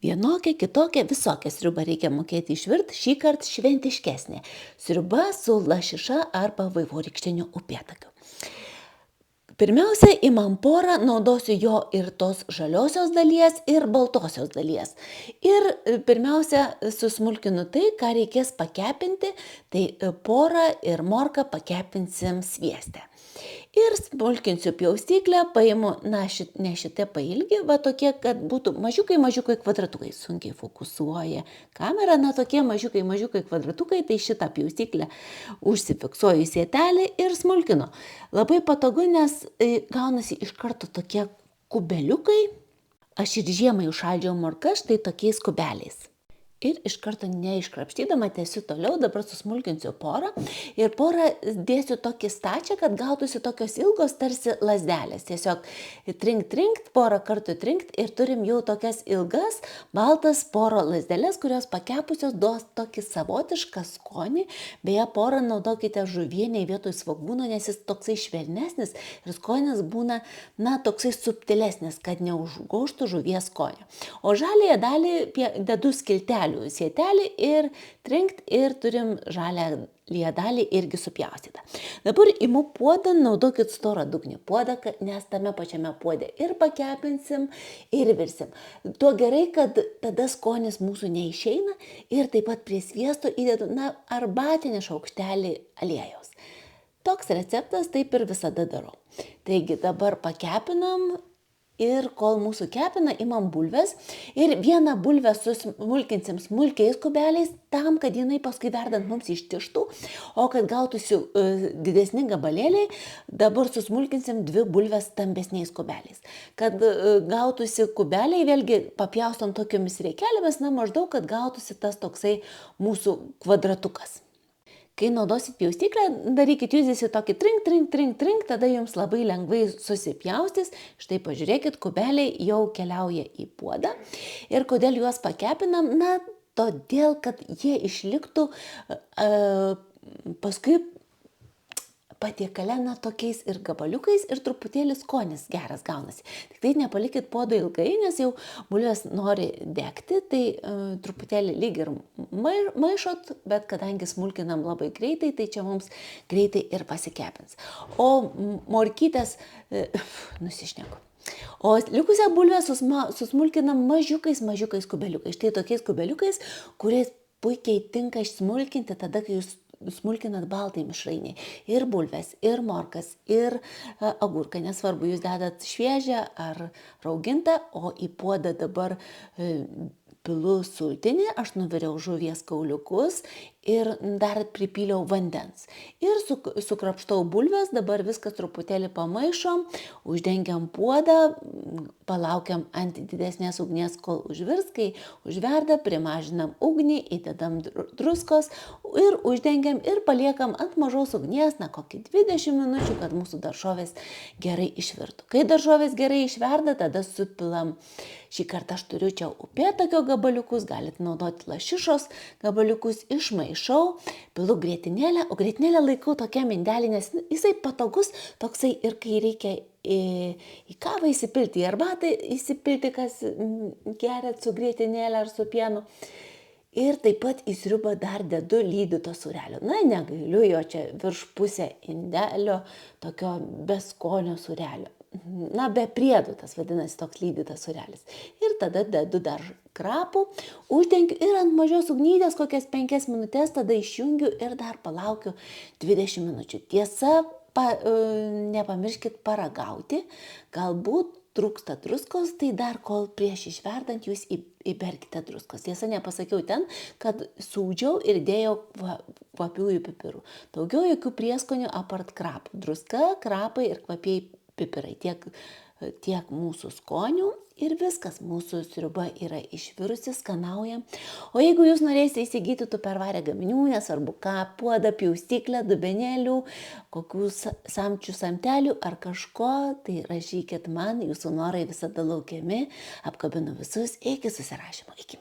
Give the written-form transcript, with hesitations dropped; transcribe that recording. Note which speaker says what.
Speaker 1: Vienokia, kitokia, visokia sriuba reikia mokėti išvirti, šį kartą šventiškesnė. Sriuba su lašiša arba vaivorykštiniu upėtakiu. Pirmiausia, imam porą, naudosiu jo ir tos žaliosios dalies, ir baltosios dalies. Ir pirmiausia, susmulkinu tai, ką reikės pakepinti, tai porą ir morką pakepinsim svieste. Ir smulkinsiu pjaustyklę, paimu, ne šitie pailgi, va tokie, kad būtų mažiukai kvadratukai, sunkiai fokusuoja kamera, tokie mažiukai kvadratukai, tai šitą pjaustyklę užsifiksuoju į sietelį ir smulkinu. Labai patogu, nes gaunasi iš karto tokie kubeliukai. Aš ir žiemai užšaldžiau morkas štai tokiais kubeliais. Ir iš karto neiškrapštydama tęsiu toliau, dabar susmulkinsiu porą ir porą dėsiu tokį stačią, kad gautųsi tokios ilgos tarsi lazdelės. Tiesiog trinkt, porą kartų trinkt ir turim jau tokias ilgas, baltas poro lazdelės, kurios pakepusios duos tokį savotišką skonį. Beje, porą naudokite žuvieniai vietoj svogūno, nes jis toksai švelnesnis ir skonis būna, toksai subtilesnis, kad neužgoštų žuvies skonio. O žaliąją dalį dedu skiltelį sietelį ir trinkt ir turim žalią dalį irgi supjaustytą. Dabar imu puodą, naudokit storą dugnį puodą, nes tame pačiame puode ir pakepinsim ir virsim. Tuo gerai, kad tada skonis mūsų neišeina ir taip pat prie sviesto įdedu arbatinį šaukštelį aliejaus. Toks receptas, taip ir visada darau. Taigi dabar pakepinam. Ir kol mūsų kepina, imam bulves ir vieną bulvę susmulkinsim smulkiais kubeliais tam, kad jinai paskui verdant mums ištištų, o kad gautųsi didesni gabalėliai, dabar susmulkinsim 2 bulves stambesniais kubeliais. Kad gautųsi kubeliai, vėlgi papjaustom tokiomis reikelėmis, maždaug, kad gautųsi tas toksai mūsų kvadratukas. Kai naudosit pjaustyklę, darykit judesį tokį trink, tada jums labai lengvai susipjaustys. Štai pažiūrėkit, kubeliai jau keliauja į puodą. Ir kodėl juos pakepinam? Todėl, kad jie išliktų paskui patiekale tokiais ir gabaliukais ir truputėlį skonis geras gaunasi. Tik tai nepalikit puodo ilgai, nes jau bulvės nori degti, tai truputėlį lyg ir maišot, bet kadangi smulkinam labai greitai, tai čia mums greitai ir pasikepins. O morkytės, nusišneku. O likusią bulvę susmulkinam mažiukais kubeliukais. Štai tokiais kubeliukais, kuriais puikiai tinka smulkinti tada, kai jūs smulkinat baltai mišrainiai. Ir bulves, ir morkas, ir agurką. Nesvarbu, jūs dedat šviežią ar raugintą, o į puodą dabar pilu sultinį, aš nuviriau žuvies kauliukus ir dar pripyliau vandens. Ir sukrapštau bulves, dabar viskas truputėlį pamaišom, uždengiam puodą, palaukiam ant didesnės ugnies, kol užvirs, kai užverda, primažinam ugnį, įdedam druskos ir uždengiam ir paliekam ant mažos ugnies, kokį 20 minučių, kad mūsų daržovės gerai išvirtų. Kai daržovės gerai išverda, tada supilam. Šį kartą aš turiu čia upėtakio gabaliukus, galite naudoti lašišos gabaliukus, išmaišau, pilu grietinėlę, o grietinėlę laikau tokia mindelį, nes jisai patogus, toksai ir kai reikia į kavą įsipilti, į arbatą įsipilti, kas geria su grietinėlė ar su pienu. Ir taip pat į sriubą dar dedu lydyto sūrelio. Negailiu jo čia virš pusę indelio, tokio beskonio sūrelio. Be priedų, tas vadinasi toks lydytas sūrelis. Ir tada dedu dar krapų, uždengiu ir ant mažos ugnytės kokias 5 minutės, tada išjungiu ir dar palaukiu 20 minučių. Tiesa, nepamirškit paragauti, galbūt trūksta druskos, tai dar kol prieš išverdant jūs įberkite druskos. Tiesa, nepasakiau ten, kad sūdžiau ir dėjau kvapiųjų pipirų. Daugiau jokių prieskonių apart krapų. Druska, krapai ir kvapieji pipirai. Tiek mūsų skonių ir viskas. Mūsų sriuba yra išvirusi, skanaujam. O jeigu jūs norėsite įsigyti tupperware gaminių, nesvarbu ką, puodą, pjaustyklę, dubenėlių, kokių samčių samtelių ar kažko, tai rašykit man, jūsų norai visada laukiami. Apkabinu visus, iki susirašymo, iki.